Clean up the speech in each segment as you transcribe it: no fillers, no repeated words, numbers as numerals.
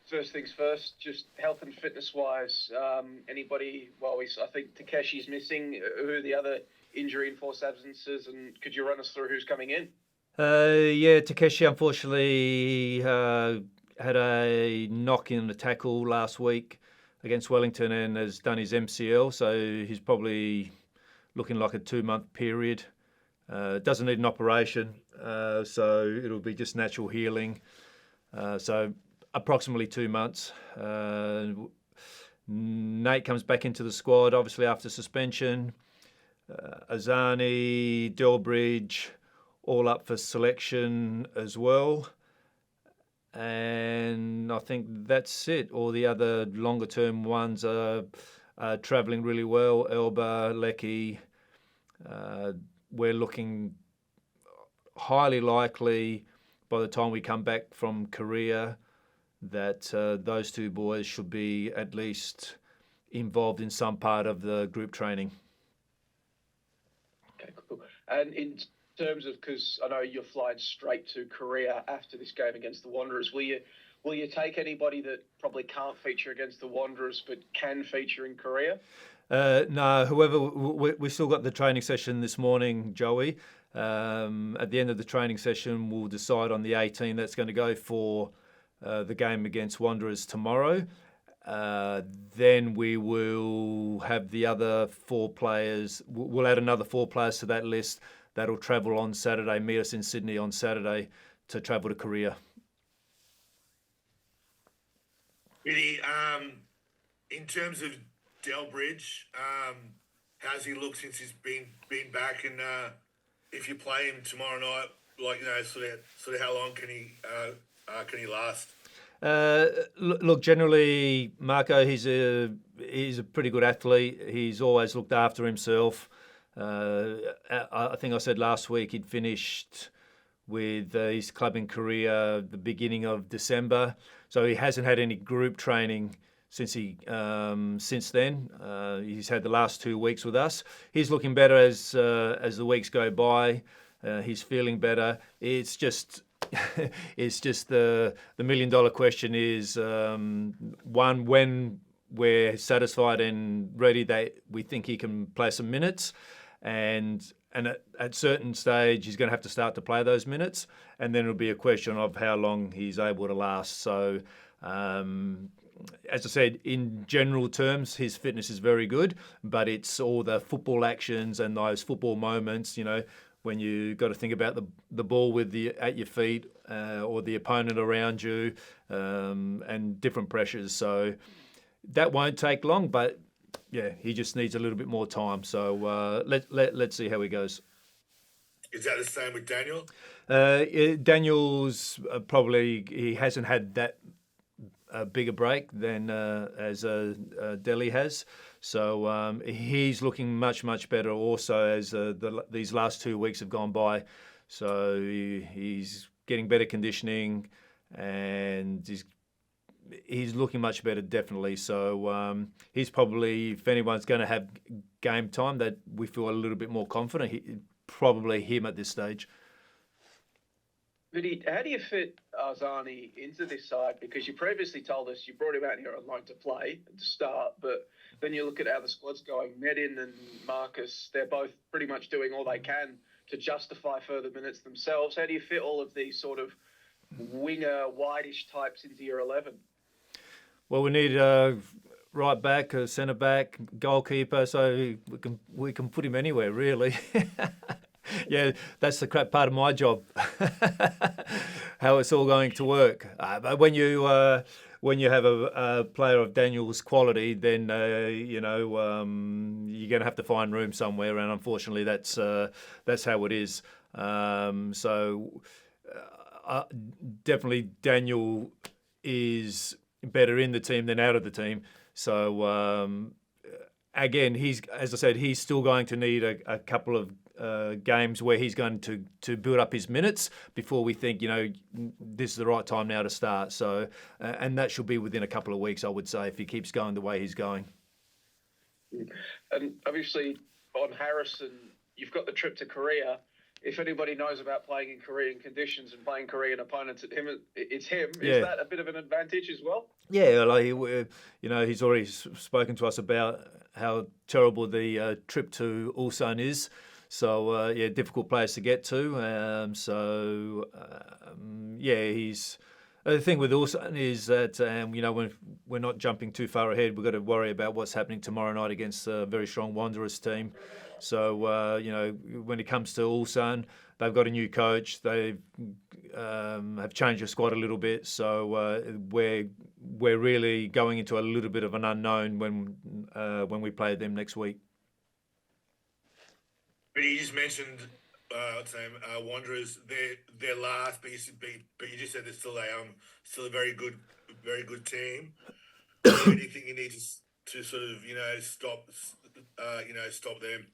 first things first, just health and fitness-wise, anybody, I think Takeshi's missing. Who are the other injury-enforced absences, and could you run us through who's coming in? Takeshi unfortunately had a knock in the tackle last week against Wellington and has done his MCL, so he's probably looking like a 2-month period. Doesn't need an operation, so it'll be just natural healing. So approximately 2 months. Nate comes back into the squad, obviously after suspension. Azani, Delbridge, all up for selection as well. And I think that's it. All the other longer term ones are travelling really well. Elba, Leckie. We're looking highly likely by the time we come back from Korea that those two boys should be at least involved in some part of the group training. Okay, cool. And in terms of, because I know you're flying straight to Korea after this game against the Wanderers, will you take anybody that probably can't feature against the Wanderers but can feature in Korea? No, however, we still got the training session this morning, Joey. At the end of the training session, we'll decide on the 18 that's going to go for the game against Wanderers tomorrow. Then we will have the other 4 players. We'll add another 4 players to that list that'll travel on Saturday, meet us in Sydney on Saturday to travel to Korea. Really, in terms of Delbridge, how's he look since he's been back? And if you play him tomorrow night, sort of how long can he last? Look, generally, Marco, he's a pretty good athlete. He's always looked after himself. I think I said last week he'd finished with his club in Korea the beginning of December, so he hasn't had any group training since then. He's had the last 2 weeks with us. He's looking better as the weeks go by. He's feeling better. It's just the $1 million question is one, when we're satisfied and ready that we think he can play some minutes, and at certain stage he's going to have to start to play those minutes, and then it'll be a question of how long he's able to last. So as I said, in general terms, his fitness is very good, but it's all the football actions and those football moments, when you got to think about the ball at your feet or the opponent around you, and different pressures. So that won't take long, but yeah, he just needs a little bit more time. So let's see how he goes. Is that the same with Daniel? Daniel's probably, he hasn't had that bigger break than as Delhi has. So he's looking much, much better also as these last 2 weeks have gone by. So he's getting better conditioning and he's looking much better, definitely. So he's probably, if anyone's going to have game time that we feel a little bit more confident, probably him at this stage. Vidi, how do you fit Azani into this side? Because you previously told us you brought him out here on loan to play and to start, but then you look at how the squad's going. Medin and Marcus, they're both pretty much doing all they can to justify further minutes themselves. How do you fit all of these sort of winger, wideish types into your 11? Well, we need a right back, a centre back, goalkeeper, so we can put him anywhere, really. Yeah, that's the crap part of my job, how it's all going to work. But when you have a player of Daniel's quality, then you're going to have to find room somewhere, and unfortunately, that's how it is. So definitely, Daniel is better in the team than out of the team. So again, as I said, he's still going to need a couple of games where he's going to build up his minutes before we think, this is the right time now to start. So, and that should be within a couple of weeks, I would say, if he keeps going the way he's going. And obviously, on Harrison, you've got the trip to Korea. if anybody knows about playing in Korean conditions and playing Korean opponents, it's him. Yeah. Is that a bit of an advantage as well? Yeah, he's already spoken to us about how terrible the trip to Ulsan is. So difficult place to get to. He's. The thing with Ulsan is that when we're not jumping too far ahead, we've got to worry about what's happening tomorrow night against a very strong Wanderers team. So when it comes to Ulsan, they've got a new coach. They have changed the squad a little bit. So we're really going into a little bit of an unknown when we play them next week. But you just mentioned, Wanderers. They're last, but you just said they're still a very good team. Who do you think you need to sort of stop them?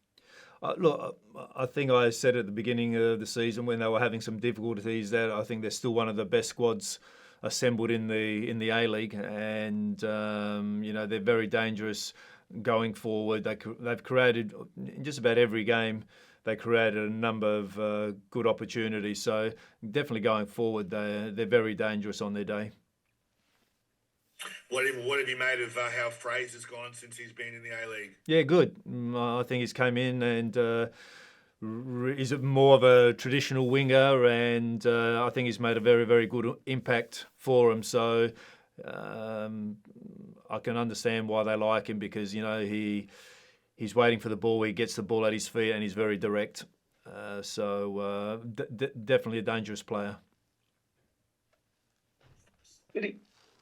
Look, I think I said at the beginning of the season when they were having some difficulties that I think they're still one of the best squads assembled in the A-League, and they're very dangerous going forward. They've created in just about every game. They created a number of good opportunities. So definitely going forward, they're very dangerous on their day. What have you made of how Fraser's gone since he's been in the A-League? Yeah, good. I think he's came in and is more of a traditional winger, and I think he's made a very, very good impact for him. So I can understand why they like him because he's waiting for the ball. He gets the ball at his feet, and he's very direct. Definitely a dangerous player.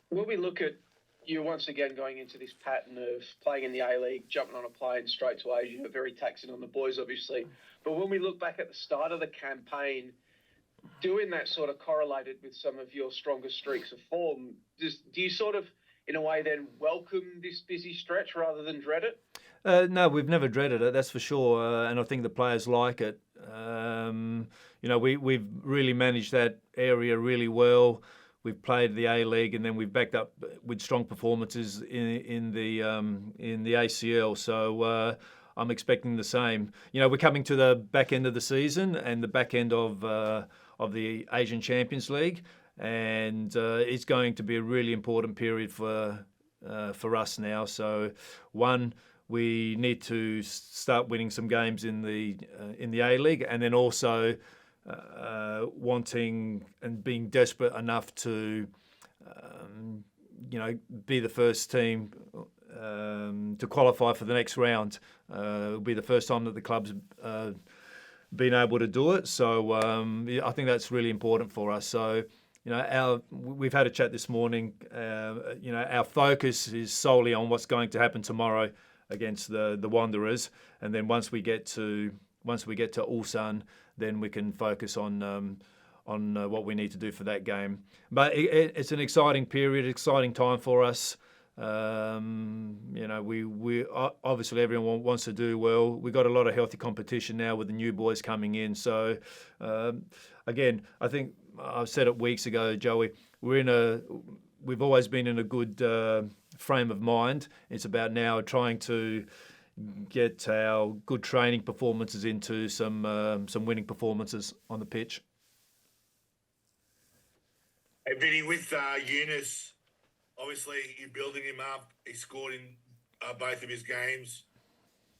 When we look at you once again going into this pattern of playing in the A-League, jumping on a plane straight to Asia, very taxing on the boys, obviously. But when we look back at the start of the campaign, doing that sort of correlated with some of your strongest streaks of form, do you sort of, in a way, then welcome this busy stretch rather than dread it? No, we've never dreaded it, that's for sure. And I think the players like it. We've really managed that area really well. We've played the A-League, and then we've backed up with strong performances in the ACL. So I'm expecting the same. We're coming to the back end of the season and the back end of the Asian Champions League, and it's going to be a really important period for us now. So we need to start winning some games in the A-League, and then also wanting and being desperate enough to be the first team to qualify for the next round. It'll be the first time that the club's been able to do it. So I think that's really important for us. So we've had a chat this morning. Our focus is solely on what's going to happen tomorrow against the Wanderers, and then once we get to Ulsan, then we can focus on what we need to do for that game. But it's an exciting period, exciting time for us. We obviously everyone wants to do well. We've got a lot of healthy competition now with the new boys coming in. So again, I think I've said it weeks ago, Joey. We've always been in a good frame of mind. It's about now trying to get our good training performances into some winning performances on the pitch. Hey, Vinny, with Yunus, obviously you're building him up. He scored in both of his games.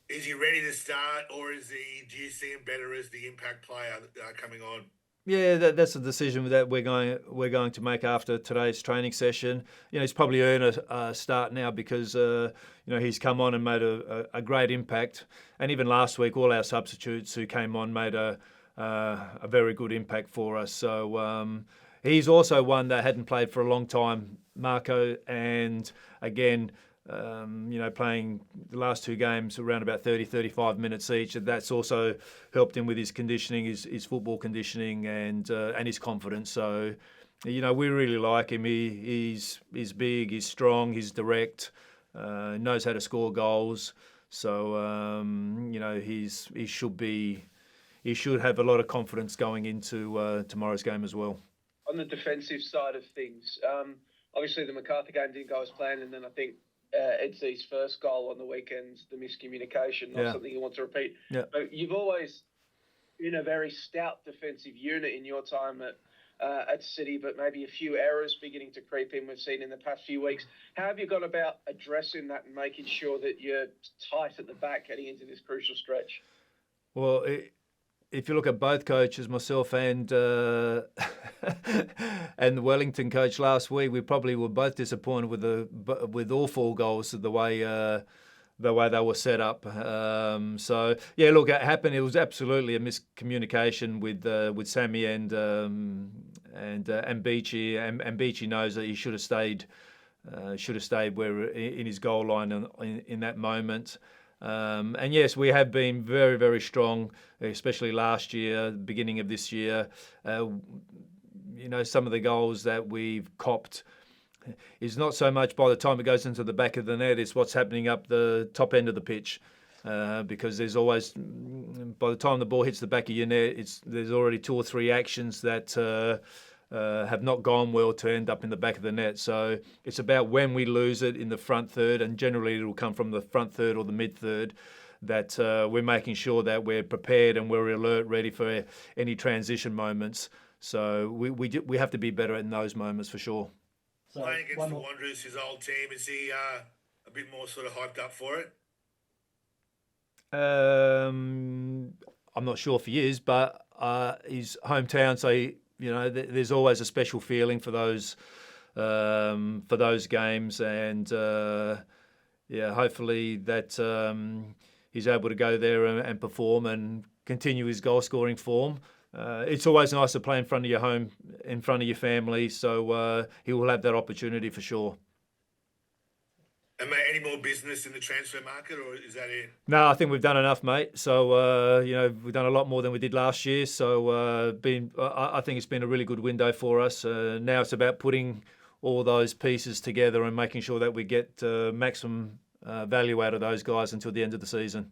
Is he ready to start, or do you see him better as the impact player coming on? Yeah, that's a decision that we're going to make after today's training session. He's probably earned a start now because he's come on and made a great impact. And even last week, all our substitutes who came on made a very good impact for us. So he's also one that hadn't played for a long time, Marco, and again, playing the last two games around about 30, 35 minutes each. That's also helped him with his conditioning, his football conditioning, and his confidence. So, we really like him. He's big, he's strong, he's direct, knows how to score goals. So, he should have a lot of confidence going into tomorrow's game as well. On the defensive side of things, obviously the MacArthur game didn't go as planned, and then I think Edsy's first goal on the weekend, the miscommunication, not something you want to repeat. Yeah. But you've always been a very stout defensive unit in your time at City, but maybe a few errors beginning to creep in we've seen in the past few weeks. How have you gone about addressing that and making sure that you're tight at the back heading into this crucial stretch? Well, if you look at both coaches, myself and and the Wellington coach last week, we probably were both disappointed with all 4 goals, the way they were set up. So yeah, look, it happened. It was absolutely a miscommunication with Sammy and Beachy, and Beachy knows that he should have stayed where in his goal line in that moment. And yes, we have been very, very strong, especially last year, beginning of this year. Some of the goals that we've copped is not so much by the time it goes into the back of the net, it's what's happening up the top end of the pitch. Because there's always, by the time the ball hits the back of your net, there's already 2 or 3 actions that have not gone well to end up in the back of the net. So it's about when we lose it in the front third, and generally it'll come from the front third or the mid third, that we're making sure that we're prepared and we're alert, ready for any transition moments. So we have to be better in those moments for sure. So playing against the Wanderers, his old team, is he a bit more sort of hyped up for it? I'm not sure if he is, but his hometown, so there's always a special feeling for those games, and hopefully that he's able to go there and perform and continue his goal scoring form. It's always nice to play in front of your family, so he will have that opportunity for sure. And mate, any more business in the transfer market, or is that it? No, I think we've done enough, mate. So we've done a lot more than we did last year. So I think it's been a really good window for us. Now it's about putting all those pieces together and making sure that we get maximum value out of those guys until the end of the season.